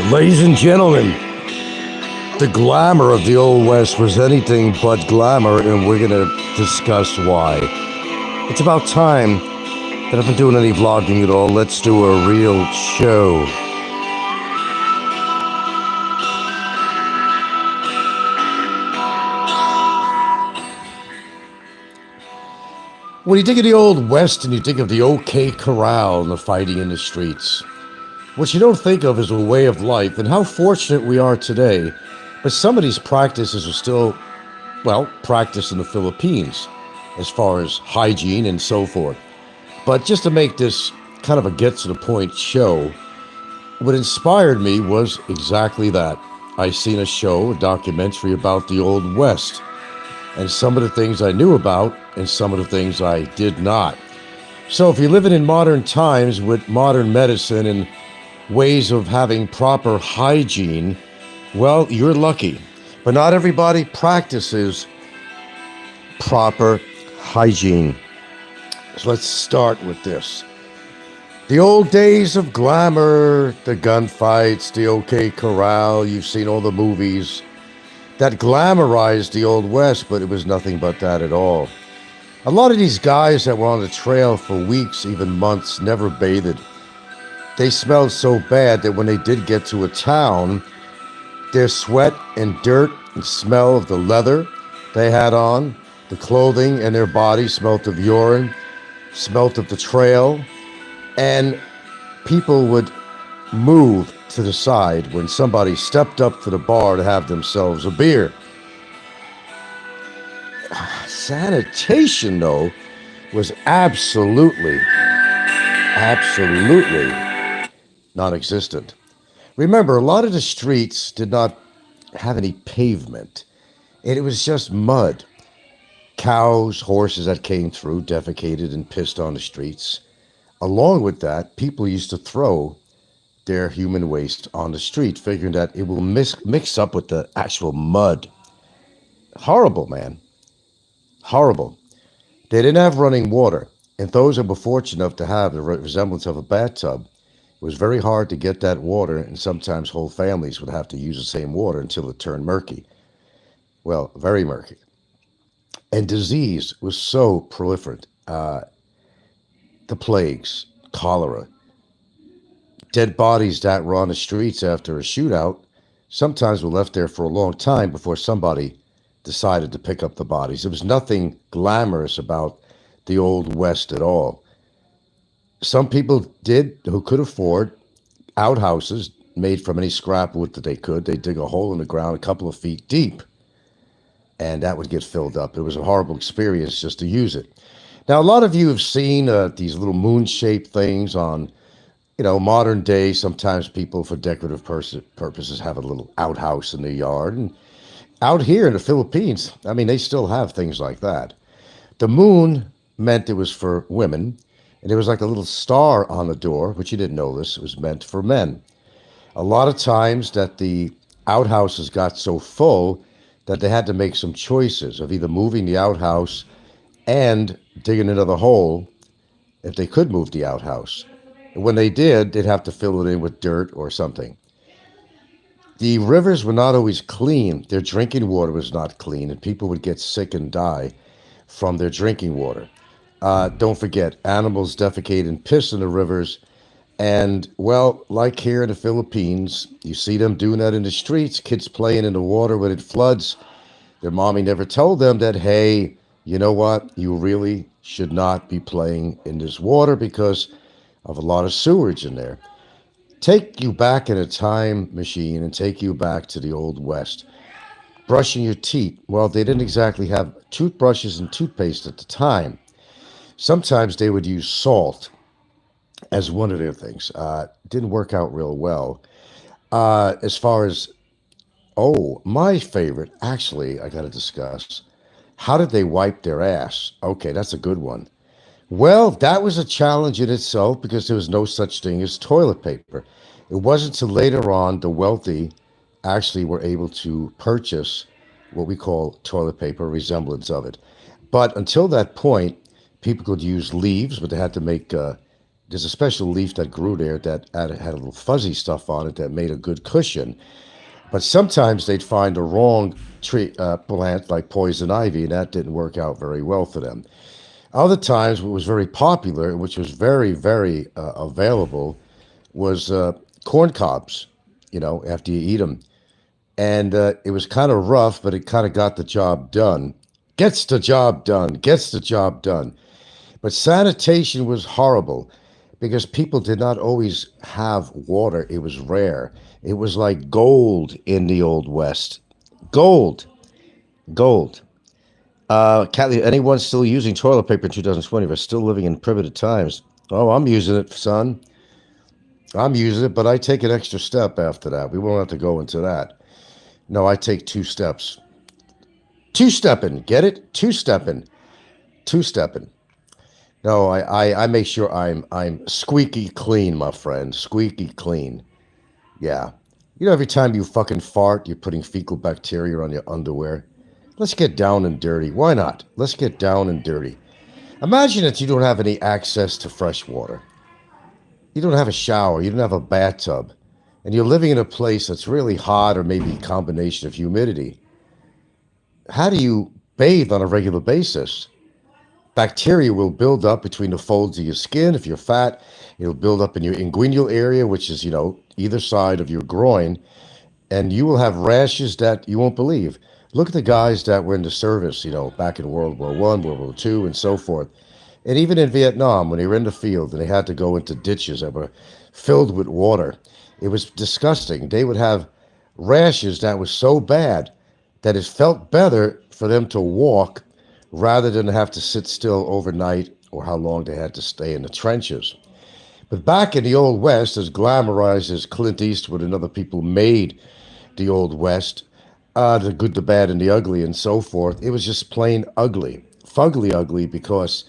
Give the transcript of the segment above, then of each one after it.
Ladies and gentlemen, the glamour of the Old West was anything but glamour, and we're going to discuss why. It's about time that I've been doing any vlogging at all. Let's do a real show. When you think of the Old West and you think of the OK Corral and the fighting in the streets, what you don't think of is a way of life and how fortunate we are today. But some of these practices are still, practiced in the Philippines as far as hygiene and so forth. But just to make this kind of a get-to-the-point show, what inspired me was exactly that. I seen a show, a documentary about the Old West, and some of the things I knew about and some of the things I did not. So if you're living in modern times with modern medicine and ways of having proper hygiene, well, you're lucky. But not everybody practices proper hygiene. So let's start with this. The old days of glamour, the gunfights, the OK Corral, you've seen all the movies that glamorized the Old West, but it was nothing but that at all. A lot of these guys that were on the trail for weeks, even months, never bathed. They smelled so bad that when they did get to a town, their sweat and dirt and smell of the leather they had on, the clothing and their body smelt of urine, smelt of the trail, and people would move to the side when somebody stepped up to the bar to have themselves a beer. Sanitation, though, was absolutely non-existent. Remember, a lot of the streets did not have any pavement, and it was just mud. Cows, horses that came through defecated and pissed on the streets. Along with that, people used to throw their human waste on the street, figuring that it will mix up with the actual mud. Horrible, man. Horrible. They didn't have running water, and those that were fortunate enough to have the resemblance of a bathtub, it was very hard to get that water, and sometimes whole families would have to use the same water until it turned murky. Well, very murky. And disease was so proliferate. The plagues, cholera, dead bodies that were on the streets after a shootout sometimes were left there for a long time before somebody decided to pick up the bodies. There was nothing glamorous about the Old West at all. Some people who could afford outhouses made from any scrap wood that they could. They'd dig a hole in the ground a couple of feet deep, and that would get filled up. It was a horrible experience just to use it. Now, a lot of you have seen these little moon-shaped things on, modern day. Sometimes people, for decorative purposes, have a little outhouse in their yard. And out here in the Philippines, they still have things like that. The moon meant it was for women, and there was like a little star on the door, which you didn't know this. It was meant for men. A lot of times that the outhouses got so full that they had to make some choices of either moving the outhouse and digging another hole if they could move the outhouse. And when they did, they'd have to fill it in with dirt or something. The rivers were not always clean. Their drinking water was not clean, and people would get sick and die from their drinking water. Don't forget, animals defecate and piss in the rivers. And, like here in the Philippines, you see them doing that in the streets, kids playing in the water when it floods. Their mommy never told them that, hey, you know what? You really should not be playing in this water because of a lot of sewage in there. Take you back in a time machine and take you back to the Old West. Brushing your teeth. Well, they didn't exactly have toothbrushes and toothpaste at the time. Sometimes they would use salt as one of their things. Didn't work out real well. As far as, my favorite, actually, I got to discuss. How did they wipe their ass? Okay, that's a good one. Well, that was a challenge in itself because there was no such thing as toilet paper. It wasn't until later on the wealthy actually were able to purchase what we call toilet paper, resemblance of it. But until that point, people could use leaves, but they had to make there's a special leaf that grew there that had a little fuzzy stuff on it that made a good cushion. But sometimes they'd find a wrong tree plant like poison ivy, and that didn't work out very well for them. Other times, what was very popular, which was very, very available, was corn cobs. After you eat them, and it was kind of rough, but it kind of got the job done. Gets the job done. Gets the job done. But sanitation was horrible because people did not always have water. It was rare. It was like gold in the Old West. Gold. Gold. Kathy, anyone still using toilet paper in 2020? We're still living in primitive times. Oh, I'm using it, son. I'm using it, but I take an extra step after that. We won't have to go into that. No, I take 2 steps. Two-stepping. Get it? Two-stepping. Two-stepping. No, I make sure I'm squeaky clean, my friend. Squeaky clean. Yeah. Every time you fucking fart, you're putting fecal bacteria on your underwear. Let's get down and dirty. Why not? Let's get down and dirty. Imagine that you don't have any access to fresh water. You don't have a shower. You don't have a bathtub. And you're living in a place that's really hot or maybe a combination of humidity. How do you bathe on a regular basis? Bacteria will build up between the folds of your skin. If you're fat, it'll build up in your inguinal area, which is, either side of your groin, and you will have rashes that you won't believe. Look at the guys that were in the service, back in World War One, World War Two, and so forth. And even in Vietnam, when they were in the field and they had to go into ditches that were filled with water, it was disgusting. They would have rashes that was so bad that it felt better for them to walk rather than have to sit still overnight or how long they had to stay in the trenches. But back in the Old West, as glamorized as Clint Eastwood and other people made the Old West, the good, the bad, and the ugly, and so forth, it was just plain ugly. Fugly ugly because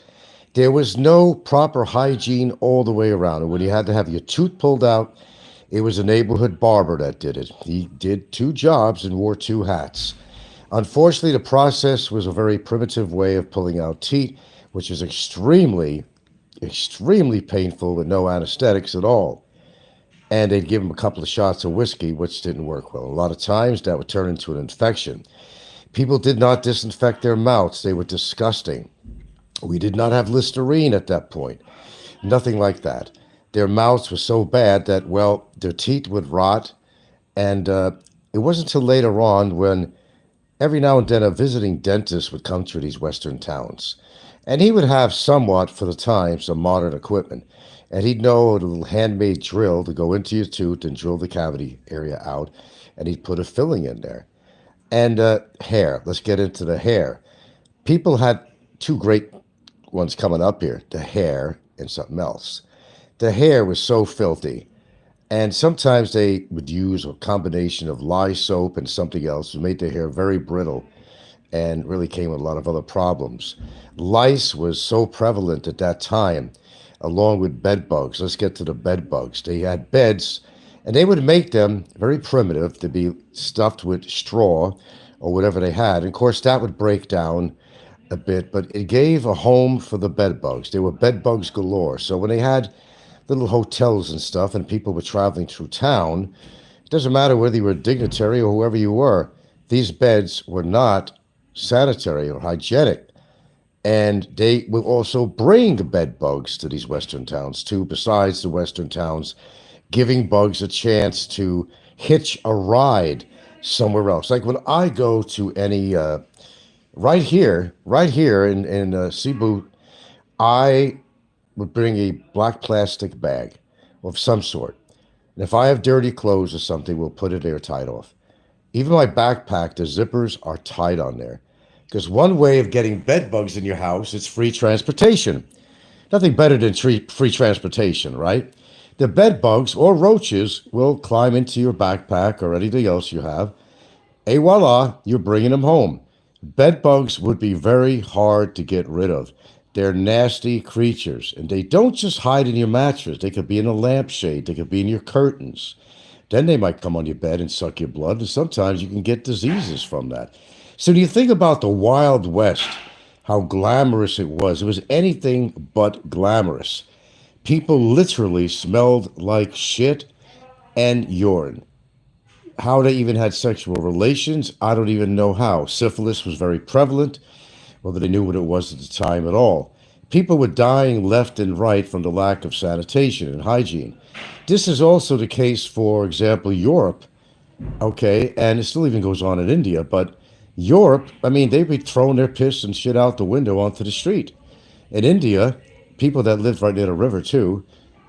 there was no proper hygiene all the way around. And when you had to have your tooth pulled out, it was a neighborhood barber that did it. He did 2 jobs and wore 2 hats. Unfortunately, the process was a very primitive way of pulling out teeth, which is extremely, extremely painful with no anesthetics at all. And they'd give him a couple of shots of whiskey, which didn't work well. A lot of times that would turn into an infection. People did not disinfect their mouths. They were disgusting. We did not have Listerine at that point. Nothing like that. Their mouths were so bad that, their teeth would rot. And it wasn't until later on when every now and then a visiting dentist would come to these Western towns. And he would have somewhat, for the time, some modern equipment. And he'd know a little handmade drill to go into your tooth and drill the cavity area out. And he'd put a filling in there. And hair. Let's get into the hair. People had 2 great ones coming up here. The hair and something else. The hair was so filthy. And sometimes they would use a combination of lye soap and something else, which made their hair very brittle and really came with a lot of other problems. Lice was so prevalent at that time, along with bed bugs. Let's get to the bed bugs. They had beds, and they would make them very primitive to be stuffed with straw or whatever they had. And of course, that would break down a bit, but it gave a home for the bed bugs. They were bed bugs galore. So when they had little hotels and stuff and people were traveling through town, it doesn't matter whether you were a dignitary or whoever you were, these beds were not sanitary or hygienic. And they will also bring bed bugs to these Western towns too, besides the Western towns giving bugs a chance to hitch a ride somewhere else. Like when I go to any, right here in Cebu, I would bring a black plastic bag of some sort. And if I have dirty clothes or something, we'll put it airtight off. Even my backpack, the zippers are tight on there. Because one way of getting bed bugs in your house is free transportation. Nothing better than free transportation, right? The bed bugs or roaches will climb into your backpack or anything else you have. Et voila, you're bringing them home. Bed bugs would be very hard to get rid of. They're nasty creatures, and they don't just hide in your mattress. They could be in a lampshade. They could be in your curtains. Then they might come on your bed and suck your blood, and sometimes you can get diseases from that. So do you think about the Wild West, how glamorous it was? It was anything but glamorous. People literally smelled like shit and urine. How they even had sexual relations, I don't even know how. Syphilis was very prevalent, whether they knew what it was at the time at all. People were dying left and right from the lack of sanitation and hygiene. This is also the case, for example, Europe, okay, and it still even goes on in India, but Europe, I mean, they'd be throwing their piss and shit out the window onto the street. In India, people that lived right near the river too,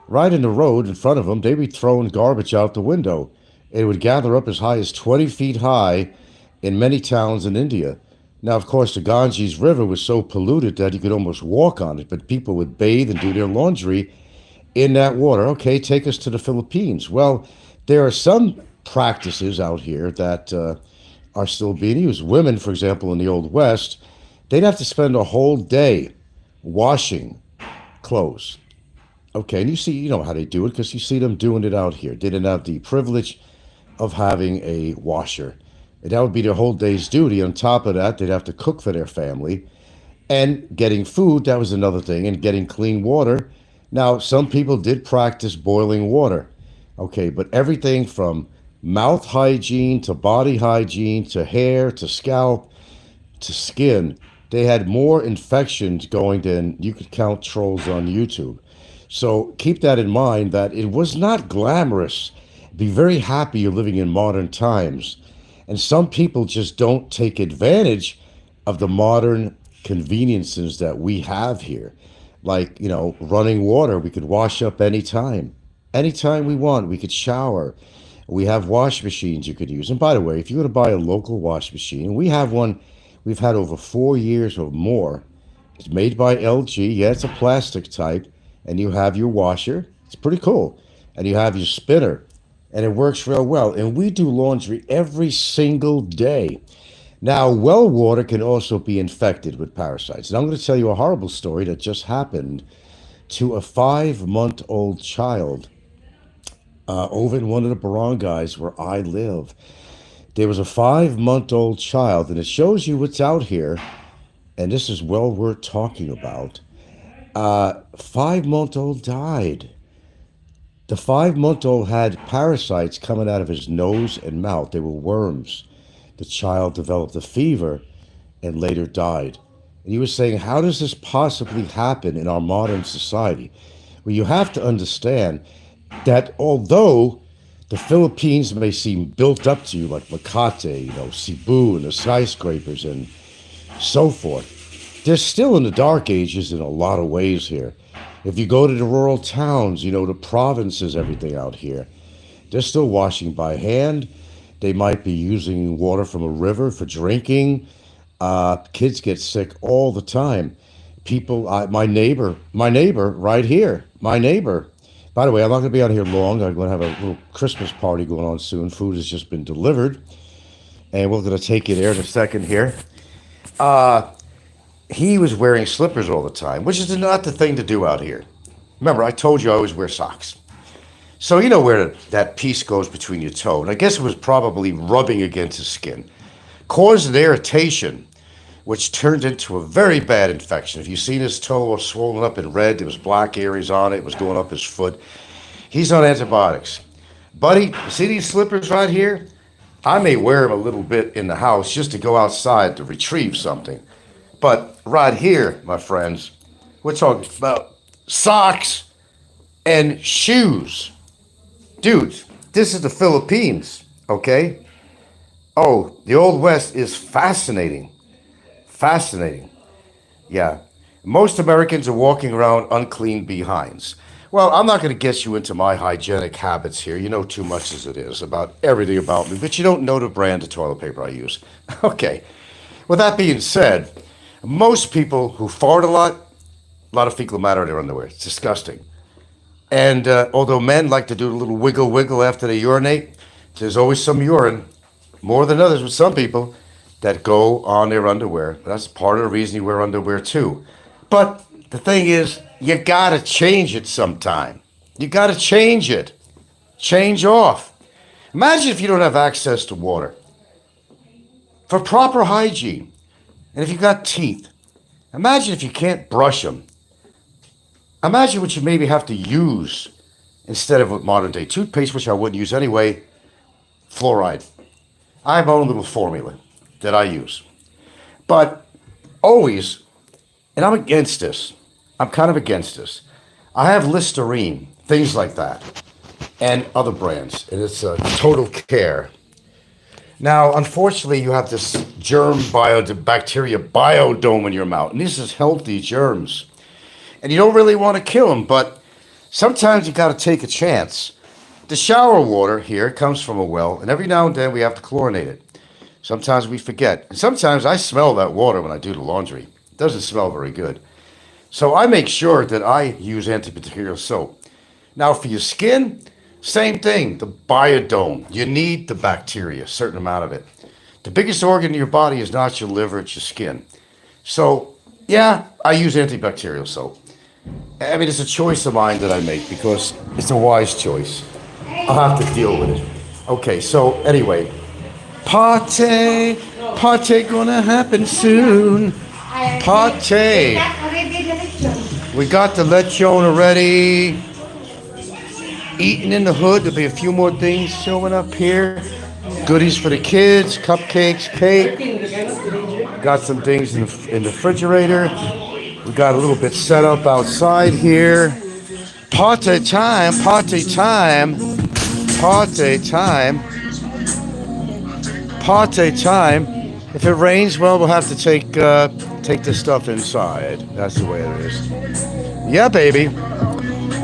right in the road in front of them, they'd be throwing garbage out the window. It would gather up as high as 20 feet high in many towns in India. Now, of course, the Ganges River was so polluted that you could almost walk on it, but people would bathe and do their laundry in that water. Okay, take us to the Philippines. Well, there are some practices out here that are still being used. Women, for example, in the Old West, they'd have to spend a whole day washing clothes. Okay, and you know how they do it because you see them doing it out here. They didn't have the privilege of having a washer. And that would be their whole day's duty. On top of that, they'd have to cook for their family. And getting food, that was another thing. And getting clean water. Now, some people did practice boiling water. Okay, but everything from mouth hygiene to body hygiene to hair to scalp to skin, they had more infections going than you could count trolls on YouTube. So keep that in mind that it was not glamorous. Be very happy you're living in modern times. And some people just don't take advantage of the modern conveniences that we have here. Like, you know, running water, we could wash up anytime. Anytime we want, we could shower. We have wash machines you could use. And by the way, if you were to buy a local wash machine, we have one we've had over 4 years or more. It's made by LG. Yeah, it's a plastic type. And you have your washer. It's pretty cool. And you have your spinner. And it works real well. And we do laundry every single day. Now, well water can also be infected with parasites. And I'm going to tell you a horrible story that just happened to a 5-month-old child over in one of the barangays where I live. There was a 5-month-old child, and it shows you what's out here. And this is well worth talking about. 5-month-old died. The 5-month-old had parasites coming out of his nose and mouth. They were worms. The child developed a fever and later died. And he was saying, how does this possibly happen in our modern society? Well, you have to understand that although the Philippines may seem built up to you like Makati, you know, Cebu and the skyscrapers and so forth, they're still in the dark ages in a lot of ways here. If you go to the rural towns, you know, the provinces, everything out here, they're still washing by hand. They might be using water from a river for drinking. Kids get sick all the time. People, my neighbor right here, my neighbor. By the way, I'm not going to be on here long. I'm going to have a little Christmas party going on soon. Food has just been delivered. And we're going to take you there in a second here. He was wearing slippers all the time, which is not the thing to do out here. Remember, I told you I always wear socks. So you know where that piece goes between your toe. And I guess it was probably rubbing against his skin. Caused an irritation, which turned into a very bad infection. If you've seen his toe was swollen up and red, there was black areas on it, it was going up his foot. He's on antibiotics. Buddy, see these slippers right here? I may wear them a little bit in the house just to go outside to retrieve something. But right here, my friends, we're talking about socks and shoes. Dude, this is the Philippines, okay? Oh, the Old West is fascinating. Fascinating. Yeah. Most Americans are walking around unclean behinds. Well, I'm not going to get you into my hygienic habits here. You know too much as it is about everything about me, but you don't know the brand of toilet paper I use. Okay. With that being said, most people who fart a lot of fecal matter in their underwear. It's disgusting. And although men like to do a little wiggle wiggle after they urinate, there's always some urine, more than others with some people, that go on their underwear. That's part of the reason you wear underwear too. But the thing is, you gotta change it sometime. You gotta change it. Change off. Imagine if you don't have access to water. For proper hygiene, and if you got teeth, imagine if you can't brush them. Imagine what you maybe have to use instead of with modern day toothpaste, which I wouldn't use anyway, fluoride. I have my own little formula that I use. But always, and I'm against this, I'm kind of against this. I have Listerine, things like that, and other brands, and it's a total care. Now, unfortunately, you have this bacteria biodome in your mouth, and this is healthy germs. And you don't really want to kill them, but sometimes you got to take a chance. The shower water here comes from a well, and every now and then we have to chlorinate it. Sometimes we forget. And sometimes I smell that water when I do the laundry. It doesn't smell very good. So I make sure that I use antibacterial soap. Now for your skin, same thing, the biodome. You need the bacteria, a certain amount of it. The biggest organ in your body is not your liver, it's your skin. So yeah, I use antibacterial soap. I mean, it's a choice of mine that I make because it's a wise choice. I'll have to deal with it. Okay, so anyway, party gonna happen soon. Party. We got the lechon already. Eating in the hood. There'll be a few more things showing up here. Goodies for the kids, cupcakes, cake. Got some things in the refrigerator. We got a little bit set up outside here. Party time, party time, party time, party time. If it rains, well, we'll have to take this stuff inside. That's the way it is. Yeah, baby.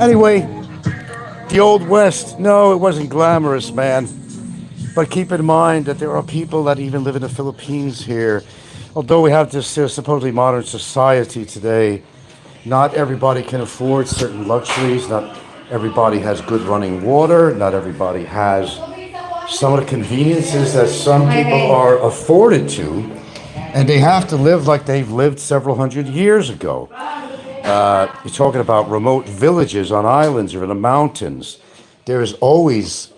Anyway, the Old West. No, it wasn't glamorous, man. But keep in mind that there are people that even live in the Philippines here. Although we have this supposedly modern society today, not everybody can afford certain luxuries. Not everybody has good running water. Not everybody has some of the conveniences that some people are afforded to. And they have to live like they've lived several hundred years ago. You're talking about remote villages on islands or in the mountains. There is always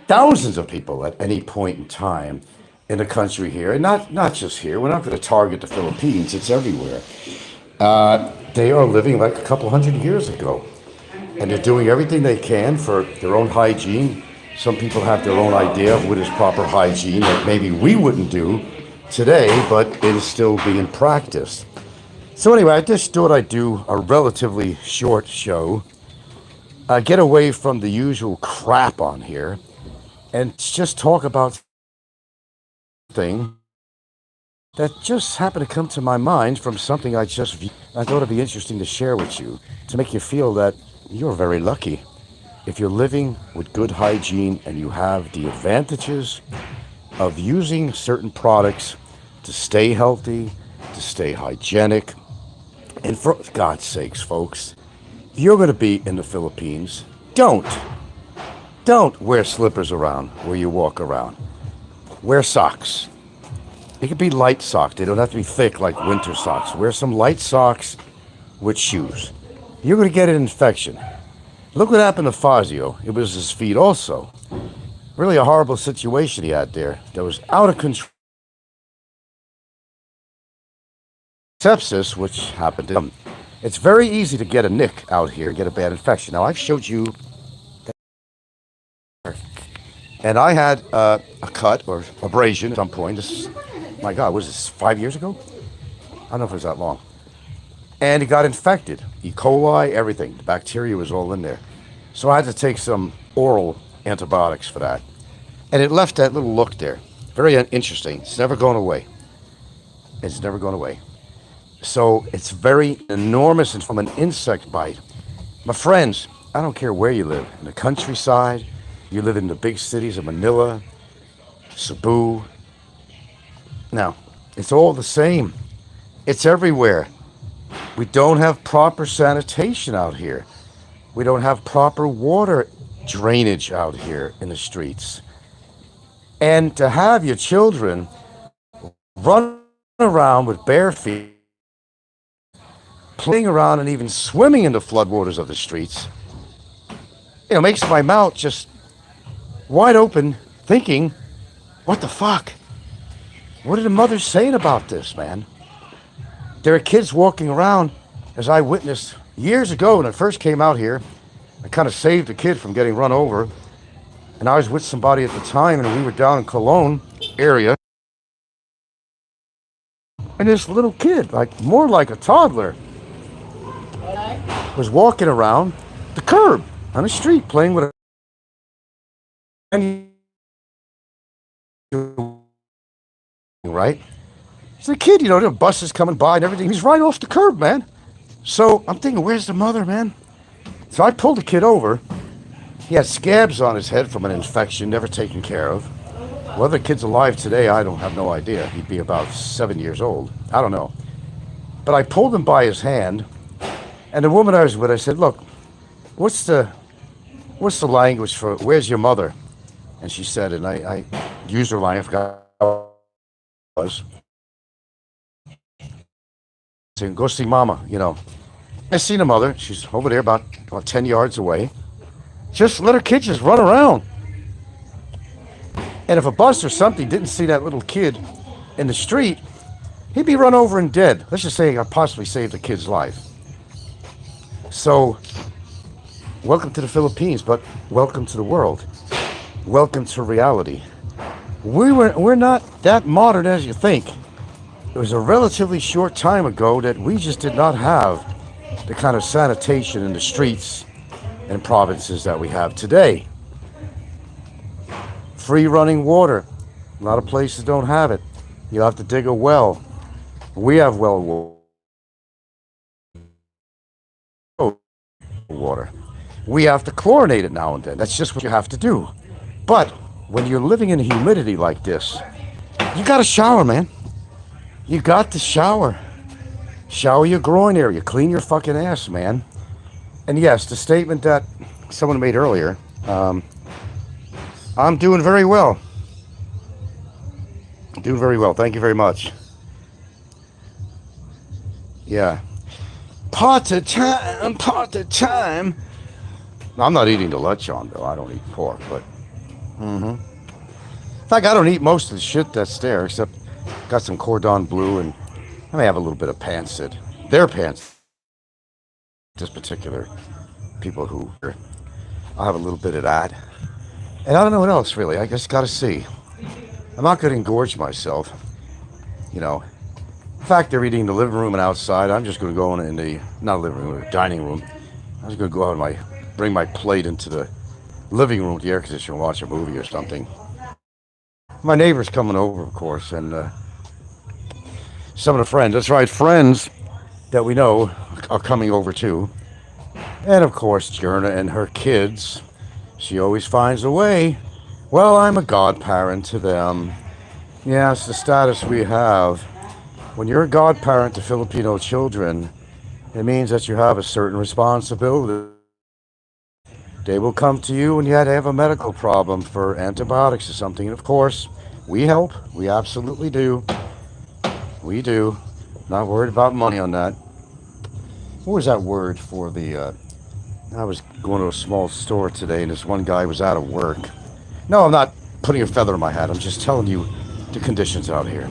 thousands of people at any point in time in the country here, and not just here. We're not going to target the Philippines. It's everywhere. They are living like a couple hundred years ago, and they're doing everything they can for their own hygiene. Some people have their own idea of what is proper hygiene that maybe we wouldn't do today, but it is still being practiced. So anyway, I just thought I'd do a relatively short show, get away from the usual crap on here, and just talk about thing that just happened to come to my mind from something I just viewed. I thought it'd be interesting to share with you to make you feel that you're very lucky if you're living with good hygiene and you have the advantages of using certain products to stay healthy, to stay hygienic. And for God's sakes, folks, if you're going to be in the Philippines, don't wear slippers around where you walk around. Wear socks. It could be light socks. They don't have to be thick like winter socks. Wear some light socks with shoes. You're going to get an infection. Look what happened to Fazio. It was his feet also. Really a horrible situation he had there that was out of control. Sepsis, which happened to him. It's very easy to get a nick out here and get a bad infection. Now, I've showed you, and I had a cut or abrasion at some point. This, my God, was this 5 years ago? I don't know if it was that long. And he got infected. E. coli, everything. The bacteria was all in there. So I had to take some oral antibiotics for that. And it left that little look there. Very interesting. It's never going away. It's never going away. So it's very enormous and from an insect bite. My friends, I don't care where you live. In the countryside, you live in the big cities of Manila, Cebu. Now, it's all the same. It's everywhere. We don't have proper sanitation out here. We don't have proper water drainage out here in the streets. And to have your children run around with bare feet, playing around and even swimming in the floodwaters of the streets, makes my mouth just wide open thinking, what the fuck? What are the mothers saying about this, man? There are kids walking around as I witnessed years ago when I first came out here. I kind of saved a kid from getting run over, and I was with somebody at the time, and we were down in Cologne area, and this little kid, like more like a toddler, was walking around the curb on the street playing with a right. He's a kid, the buses coming by and everything. He's right off the curb, man. So I'm thinking, where's the mother, man? So I pulled the kid over. He had scabs on his head from an infection, never taken care of. Whether the kid's alive today, I don't have no idea. He'd be about 7 years old. I don't know. But I pulled him by his hand, and the woman I was with, I said, look, what's the language for where's your mother? And she said, and I used her line, I forgot what it was. Saying, go see mama, I seen the mother. She's over there about 10 yards away. Just let her kid just run around. And if a bus or something didn't see that little kid in the street, he'd be run over and dead. Let's just say I possibly saved the kid's life. So, welcome to the Philippines, but welcome to the world. Welcome to reality. We're not that modern as you think. It was a relatively short time ago that we just did not have the kind of sanitation in the streets and provinces that we have today. Free running water. A lot of places don't have it. You have to dig a well. We have well water. We have to chlorinate it now and then. That's just what you have to do. But when you're living in humidity like this, you got to shower, man. You got to shower. Shower your groin area. Clean your fucking ass, man. And yes, the statement that someone made earlier, I'm doing very well. Doing very well. Thank you very much. Yeah. Part of time. I'm not eating the lechon, though. I don't eat pork, but... In fact, I don't eat most of the shit that's there, except got some cordon bleu, and I may have a little bit of pancit. Their pancit. This particular people who... I'll have a little bit of that. And I don't know what else, really. I just gotta see. I'm not gonna engorge myself. In fact, they're eating in the living room and outside. I'm just gonna go in the, not living room, the dining room. I'm just gonna go out and bring my plate into the living room with the air conditioner and watch a movie or something. My neighbor's coming over, of course, and some of the friends, that's right, friends that we know are coming over too. And of course, Jerna and her kids. She always finds a way. Well, I'm a godparent to them. Yeah, it's the status we have. When you're a godparent to Filipino children, it means that you have a certain responsibility. They will come to you when you had to have a medical problem for antibiotics or something. And of course, we help. We absolutely do. We do. Not worried about money on that. What was that word for the... I was going to a small store today, and this one guy was out of work. No, I'm not putting a feather in my hat. I'm just telling you the conditions out here.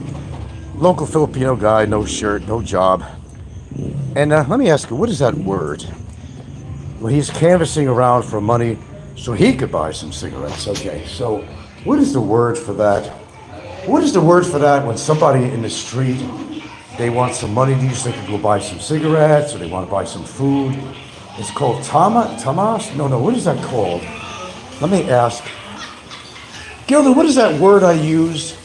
Local Filipino guy, no shirt, no job. And let me ask you, what is that word? Well, he's canvassing around for money so he could buy some cigarettes. Okay, so what is the word for that? What is the word for that when somebody in the street, they want some money to use, they could go buy some cigarettes, or they want to buy some food? It's called tamas? No, what is that called? Let me ask. Gilda, what is that word I used?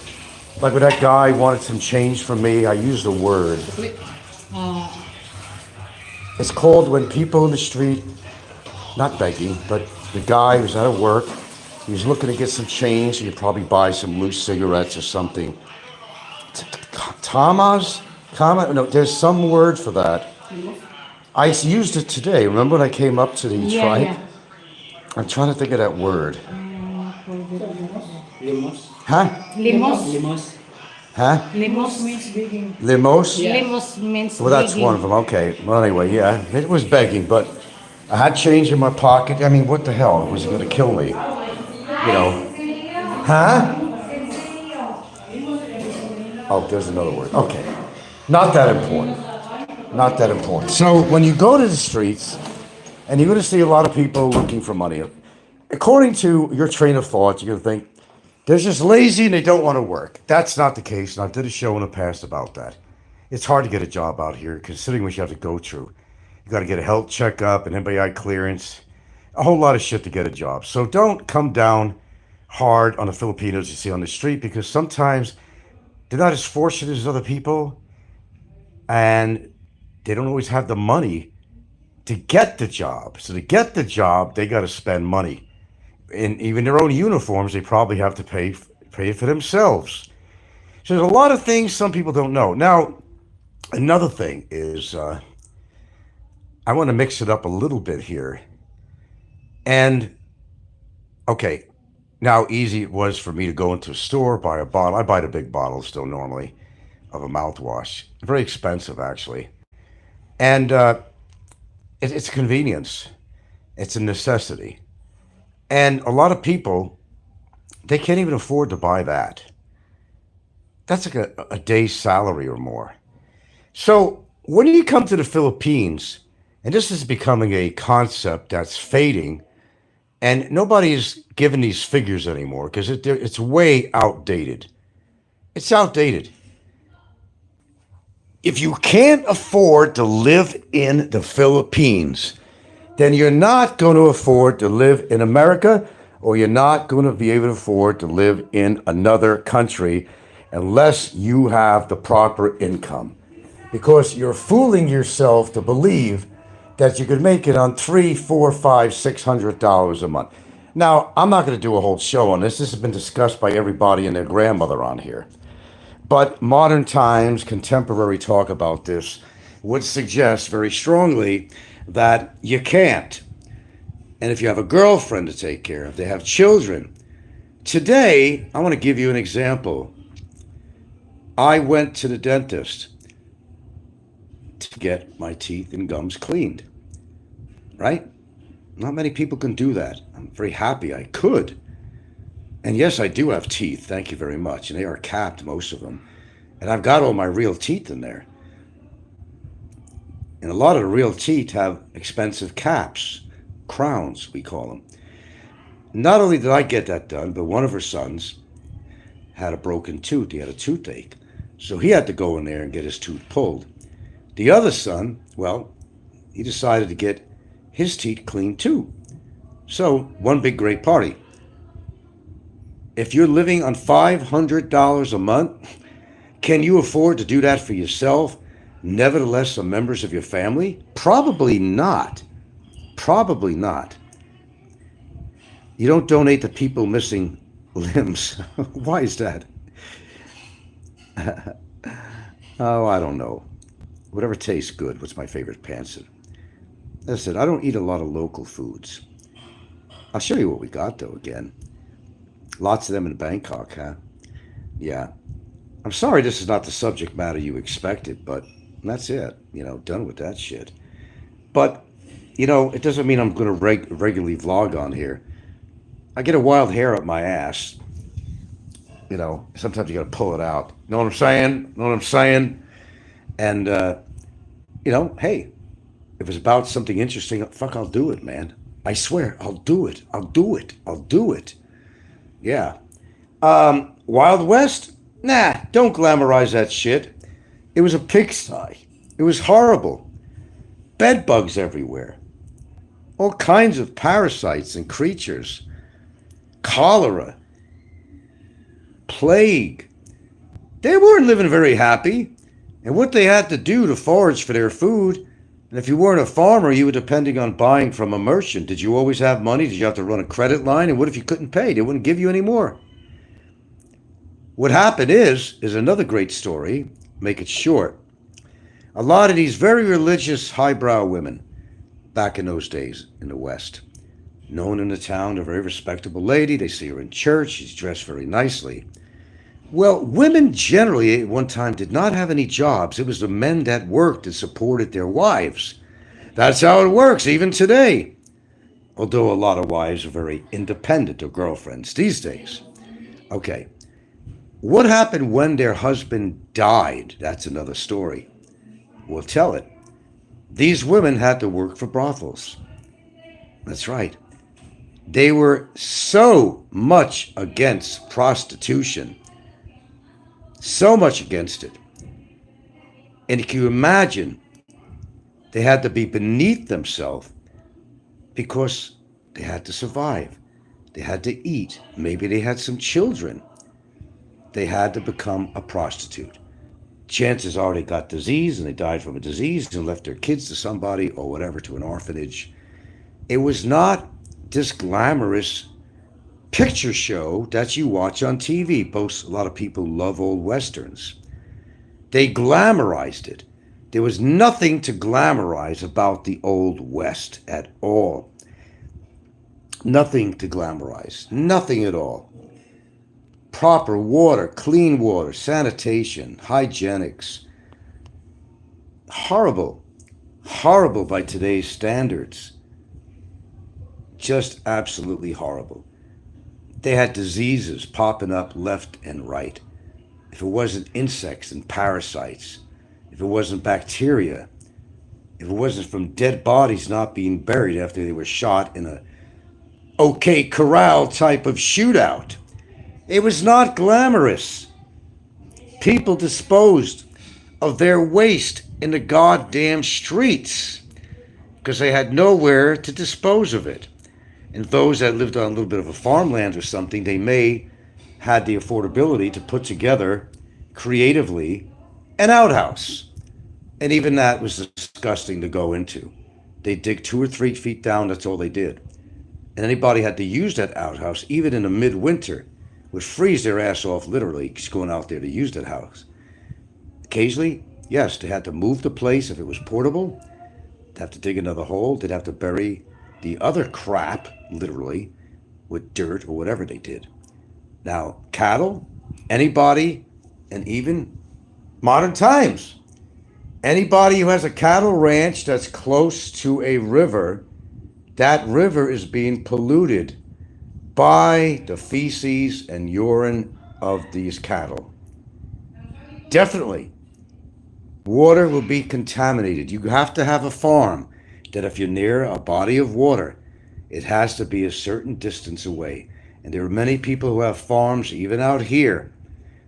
Like when that guy wanted some change from me, I used a word. It's called when people in the street, not begging, but the guy who's out of work, he was looking to get some change, so he'd probably buy some loose cigarettes or something. Tamas? No, there's some word for that. I used it today. Remember when I came up to the tribe? Yeah. I'm trying to think of that word. Limos. Huh? Limos. Huh? Limos means begging. Limos? Yeah. Limos means Well, that's begging. one of them. Okay. Well, anyway, yeah. It was begging, but I had change in my pocket. I mean, what the hell? It was going to kill me. Huh? Oh, there's another word. Okay. Not that important. Not that important. So when you go to the streets and you're going to see a lot of people looking for money, according to your train of thought, you're going to think they're just lazy and they don't want to work. That's not the case. And I did a show in the past about that. It's hard to get a job out here, considering what you have to go through. You got to get a health checkup, an MBI clearance, a whole lot of shit to get a job. So don't come down hard on the Filipinos you see on the street, because sometimes they're not as fortunate as other people, and they don't always have the money to get the job. So to get the job, they got to spend money. In even their own uniforms, they probably have to pay for themselves. So there's a lot of things some people don't know. Now, another thing is, I want to mix it up a little bit here. And okay, now easy it was for me to go into a store, buy a bottle. I buy the big bottles still normally of a mouthwash. Very expensive, actually. And it's a convenience. It's a necessity. And a lot of people, they can't even afford to buy that. That's like a day's salary or more. So when you come to the Philippines, and this is becoming a concept that's fading, and nobody's giving these figures anymore because it's way outdated. It's outdated. If you can't afford to live in the Philippines, then you're not going to afford to live in America, or you're not going to be able to afford to live in another country unless you have the proper income. Because you're fooling yourself to believe that you could make it on $300, $400, $500, $600 a month. Now, I'm not going to do a whole show on this. This has been discussed by everybody and their grandmother on here. But modern times, contemporary talk about this would suggest very strongly that you can't. And if you have a girlfriend to take care of, they have children. Today, I want to give you an example. I went to the dentist to get my teeth and gums cleaned, right? Not many people can do that. I'm very happy I could. And yes, I do have teeth, thank you very much. And they are capped, most of them. And I've got all my real teeth in there. And a lot of the real teeth have expensive caps, crowns, we call them. Not only did I get that done, but one of her sons had a broken tooth. He had a toothache. So he had to go in there and get his tooth pulled. The other son, well, he decided to get his teeth cleaned too. So, one big great party. If you're living on $500 a month, can you afford to do that for yourself? Nevertheless, some members of your family? Probably not. Probably not. You don't donate to people missing limbs. Why is that? Oh, I don't know. Whatever tastes good. What's my favorite pantsit? As I said, I don't eat a lot of local foods. I'll show you what we got, though, again. Lots of them in Bangkok, huh? Yeah. I'm sorry this is not the subject matter you expected, but that's it. Done with that shit. But, it doesn't mean I'm going to regularly vlog on here. I get a wild hair up my ass. Sometimes you got to pull it out. Know what I'm saying? Know what I'm saying? And, hey, if it's about something interesting, fuck, I'll do it, man. I swear, I'll do it. I'll do it. I'll do it. Yeah. Wild West? Nah, don't glamorize that shit. It was a pigsty. It was horrible. Bed bugs everywhere. All kinds of parasites and creatures. Cholera. Plague. They weren't living very happy. And what they had to do to forage for their food, and if you weren't a farmer, you were depending on buying from a merchant. Did you always have money? Did you have to run a credit line? And what if you couldn't pay? They wouldn't give you any more. What happened is another great story. Make it short. A lot of these very religious, highbrow women back in those days in the West, known in the town, a very respectable lady. They see her in church. She's dressed very nicely. Well, women generally at one time did not have any jobs. It was the men that worked and supported their wives. That's how it works even today. Although a lot of wives are very independent, or girlfriends these days. Okay. What happened when their husband died? That's another story. We'll tell it. These women had to work for brothels. That's right. They were so much against prostitution, so much against it. And can you imagine they had to be beneath themselves because they had to survive. They had to eat. Maybe they had some children. They had to become a prostitute. Chances are they got disease and they died from a disease and left their kids to somebody or whatever, to an orphanage. It was not this glamorous picture show that you watch on TV. A lot of people love old westerns. They glamorized it. There was nothing to glamorize about the Old West at all. Nothing to glamorize. Nothing at all. Proper water, clean water, sanitation, hygienics. Horrible. Horrible by today's standards. Just absolutely horrible. They had diseases popping up left and right. If it wasn't insects and parasites, if it wasn't bacteria, if it wasn't from dead bodies not being buried after they were shot in a OK Corral type of shootout, it was not glamorous. People disposed of their waste in the goddamn streets because they had nowhere to dispose of it. And those that lived on a little bit of a farmland or something, they may had the affordability to put together creatively an outhouse. And even that was disgusting to go into. They dig 2 or 3 feet down, that's all they did. And anybody had to use that outhouse, even in the midwinter, would freeze their ass off literally just going out there to use that house. Occasionally, yes, they had to move the place if it was portable. They'd have to dig another hole. They'd have to bury the other crap, literally, with dirt or whatever they did. Now, cattle, anybody, and even modern times, anybody who has a cattle ranch that's close to a river, that river is being polluted by the feces and urine of these cattle. Definitely. Water will be contaminated. You have to have a farm that if you're near a body of water, it has to be a certain distance away. And there are many people who have farms, even out here,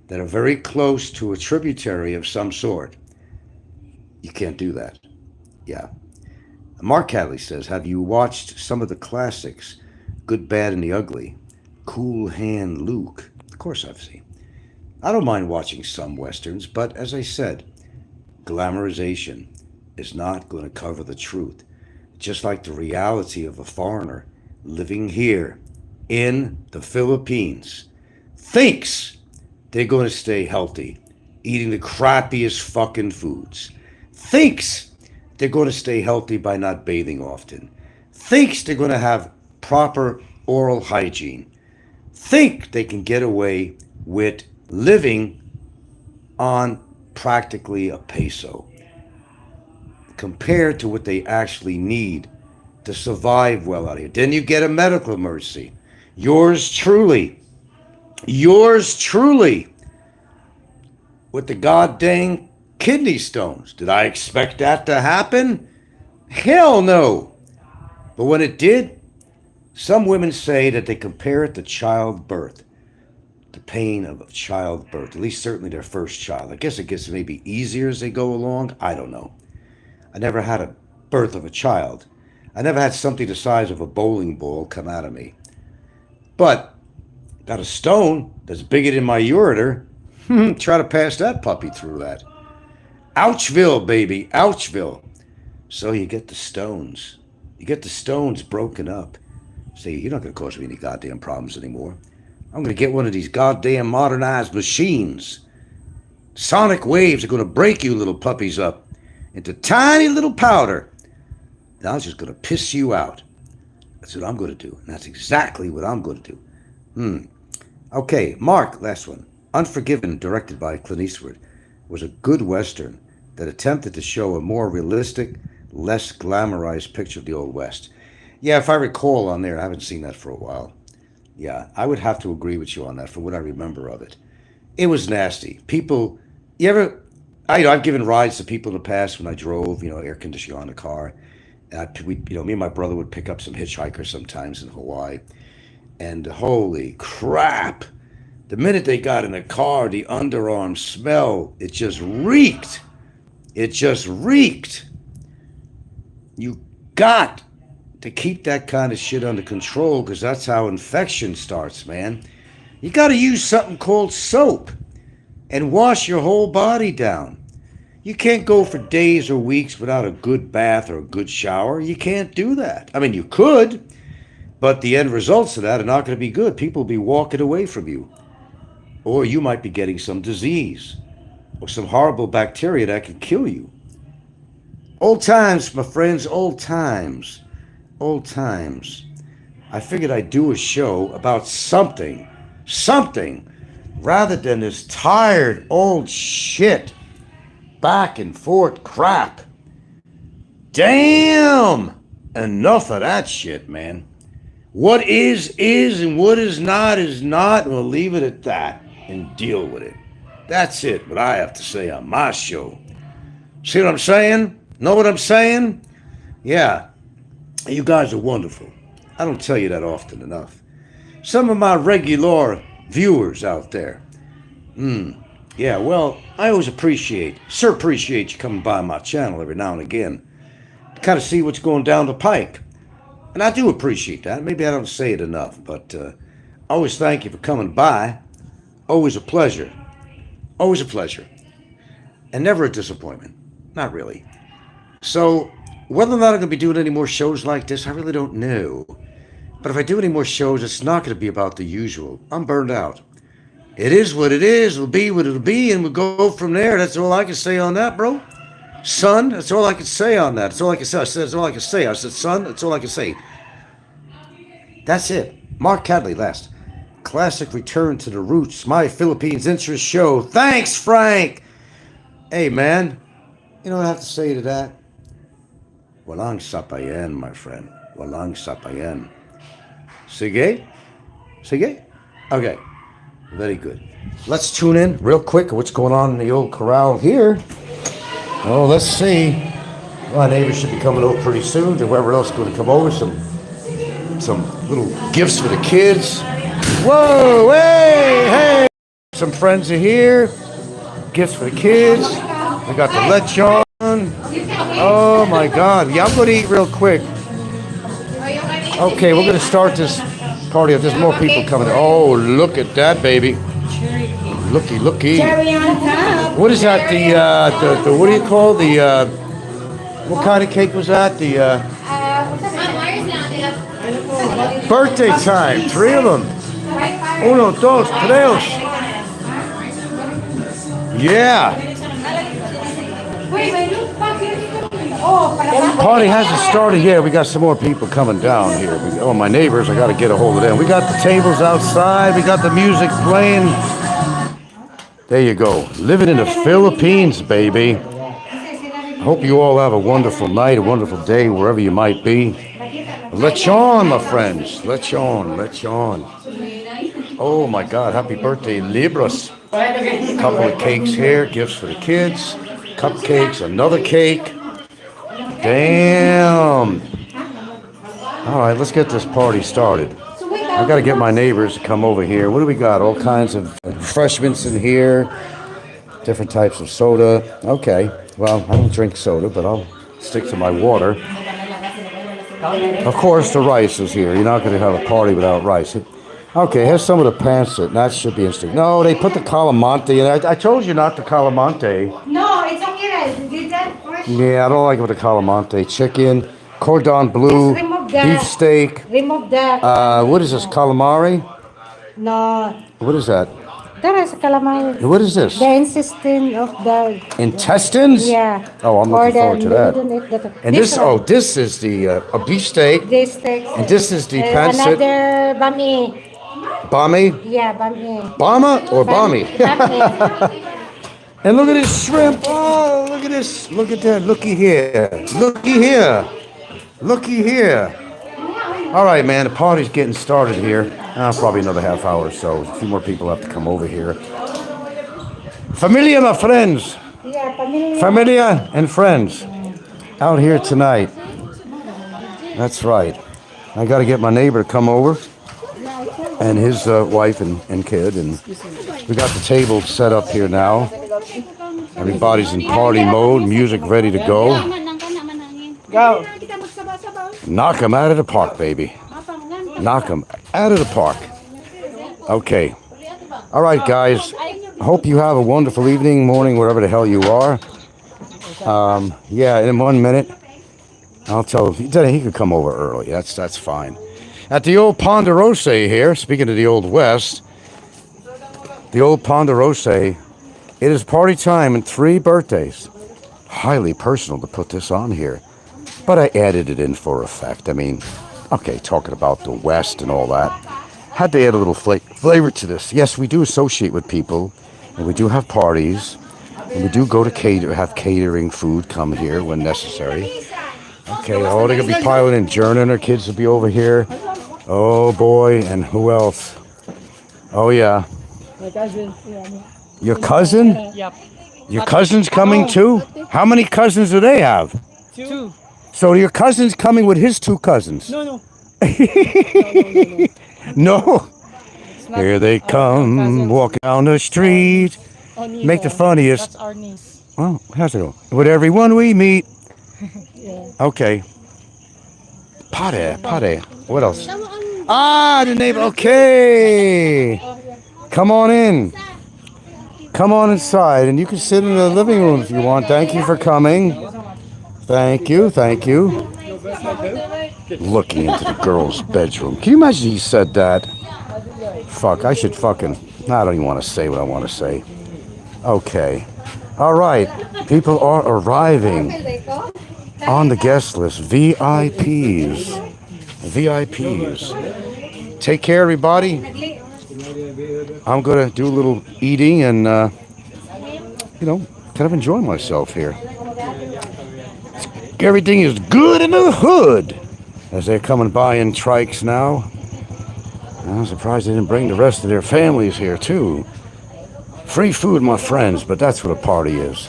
that are very close to a tributary of some sort. You can't do that. Yeah. Mark Hadley says, have you watched some of the classics, Good, Bad, and the Ugly? Cool Hand Luke. Of course I've seen. I don't mind watching some westerns, but as I said, glamorization is not going to cover the truth. Just like the reality of a foreigner living here in the Philippines thinks they're going to stay healthy, eating the crappiest fucking foods. Thinks they're going to stay healthy by not bathing often. Thinks they're going to have proper oral hygiene. Think they can get away with living on practically a peso compared to what they actually need to survive well out here. Then you get a medical emergency. Yours truly, with the goddamn kidney stones. Did I expect that to happen? Hell no. But when it did, some women say that they compare it to childbirth, the pain of childbirth, at least certainly their first child. I guess it gets maybe easier as they go along. I don't know. I never had a birth of a child. I never had something the size of a bowling ball come out of me. But got a stone that's bigger than my ureter. Try to pass that puppy through that. Ouchville, baby, Ouchville. So you get the stones. You get the stones broken up. Say, you're not going to cause me any goddamn problems anymore. I'm going to get one of these goddamn modernized machines. Sonic waves are going to break you little puppies up into tiny little powder. And I'm just going to piss you out. That's what I'm going to do. And that's exactly what I'm going to do. Okay, Mark, last one. Unforgiven, directed by Clint Eastwood, was a good Western that attempted to show a more realistic, less glamorized picture of the Old West. Yeah, if I recall on there, I haven't seen that for a while. Yeah, I would have to agree with you on that for what I remember of it. It was nasty. People, you ever, I've given rides to people in the past when I drove, air conditioning on the car. And me and my brother would pick up some hitchhikers sometimes in Hawaii. And holy crap, the minute they got in the car, the underarm smell, it just reeked. It just reeked. You got to keep that kind of shit under control because that's how infection starts, man. You got to use something called soap and wash your whole body down. You can't go for days or weeks without a good bath or a good shower. You can't do that. I mean, you could, but the end results of that are not going to be good. People will be walking away from you. Or you might be getting some disease or some horrible bacteria that can kill you. Old times, my friends, old times. Old times. I figured I'd do a show about something, rather than this tired old shit, back and forth crap. Damn! Enough of that shit, man. What is, and what is not, and we'll leave it at that and deal with it. That's it, what I have to say on my show. See what I'm saying? Know what I'm saying? Yeah, you guys are wonderful. I don't tell you that often enough. Some of my regular viewers out there. Yeah, well, I always appreciate you coming by my channel every now and again to kind of see what's going down the pike. And I do appreciate that. Maybe I don't say it enough, but I always thank you for coming by. Always a pleasure. Always a pleasure. And never a disappointment. Not really. So, whether or not I'm going to be doing any more shows like this, I really don't know. But if I do any more shows, it's not going to be about the usual. I'm burned out. It is what it is. It'll be what it'll be, and we'll go from there. That's all I can say on that, bro. Son, that's all I can say on that. That's all I can say. I said, that's all I can say. I said, son, that's all I can say. That's it. Mark Cadley last. Classic Return to the Roots, my Philippines interest show. Thanks, Frank. Hey, man. You know what I have to say to that? Walang sapayan, my friend. Walang sapayan. Sige? Sige? Okay. Very good. Let's tune in real quick what's going on in the old corral here. Oh, let's see. My neighbors should be coming over pretty soon. Whoever else is going to come over, some little gifts for the kids. Whoa, hey. Some friends are here. Gifts for the kids. We got the lechon. Oh my God. Yeah, I'm going to eat real quick. Okay, we're going to start this party. There's more people coming. Oh, look at that, baby. Looky. Cherry on top. What is that? The what do you call what kind of cake was that? Birthday time. 3 of them. Uno, dos, tres. Yeah. Party hasn't started yet. We got some more people coming down here. My neighbors, I got to get a hold of them. We got the tables outside. We got the music playing. There you go. Living in the Philippines, baby. I hope you all have a wonderful night, a wonderful day, wherever you might be. Lechon, my friends. Lechon. Oh, my God. Happy birthday, Libras. A couple of cakes here. Gifts for the kids. Cupcakes. Another cake. Damn. All right, let's get this party started. I got to get my neighbors to come over here. What do we got? All kinds of refreshments in here. Different types of soda. Okay. Well, I don't drink soda, but I'll stick to my water. Of course, the rice is here. You're not going to have a party without rice. Okay, here's some of the pancit. That should be interesting. No, they put the calamante in. I told you not the calamante. No, it's okay, guys. You did that first. Yeah, I don't like it with the calamante. Chicken, cordon bleu, beef steak. Remove that. What is this, calamari? No. What is that? That is calamari. What is this? The intestine of the... Intestines? Yeah. Oh, I'm looking forward to that. And this is the a beef steak. This steak. And this is the pancit. Another bami. Bami? Yeah, bami. Bama or bami? Bami. And look at this shrimp. Oh, look at this. Look at that. Looky here. All right, man. The party's getting started here. Probably another half hour or so. A few more people have to come over here. Familia, my friends. Yeah, Pamilya. Familia and friends out here tonight. That's right. I got to get my neighbor to come over and his wife and kid. And we got the table set up here now. Everybody's in party mode, music ready to go. Go. Knock 'em out of the park, baby. Knock 'em out of the park. Okay. All right, guys. Hope you have a wonderful evening, morning, wherever the hell you are. Yeah, in 1 minute, I'll tell him. He could come over early. That's fine. At the old Ponderosa here, speaking of the Old West, the old Ponderosa, it is party time and 3 birthdays. Highly personal to put this on here, but I added it in for effect. I mean, okay, talking about the West and all that. Had to add a little flavor to this. Yes, we do associate with people, and we do have parties, and we do go to have catering food come here when necessary. Okay, oh, they're going to be piling in. Jerna and her kids will be over here. Oh, boy, and who else? Oh, yeah. My cousin. Your cousin? Yep. Your cousin's coming too? How many cousins do they have? 2. So your cousin's coming with his 2 cousins? No. No. Here they come, walking down the street. Make the funniest. That's our niece. Well, how's it go? With everyone we meet. Okay. Pare. What else? Ah, the neighbor. Okay. Come on in. Come on inside, and you can sit in the living room if you want. Thank you for coming. Thank you. Looking into the girl's bedroom. Can you imagine he said that? Fuck, I don't even want to say what I want to say. Okay. All right. People are arriving on the guest list. VIPs. Take care, everybody. I'm going to do a little eating and, kind of enjoy myself here. Everything is good in the hood as they're coming by in trikes now. I'm surprised they didn't bring the rest of their families here, too. Free food, my friends, but that's what a party is.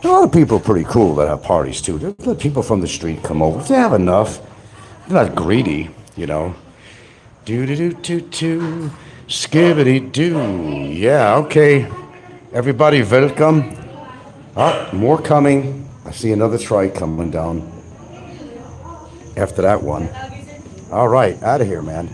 A lot of people are pretty cool that have parties, too. They let people from the street come over. If they have enough, they're not greedy, Do-do-do-do-do. Skibbity-doo. Yeah, okay. Everybody, welcome. Ah, more coming. I see another trike coming down after that one. All right, out of here, man.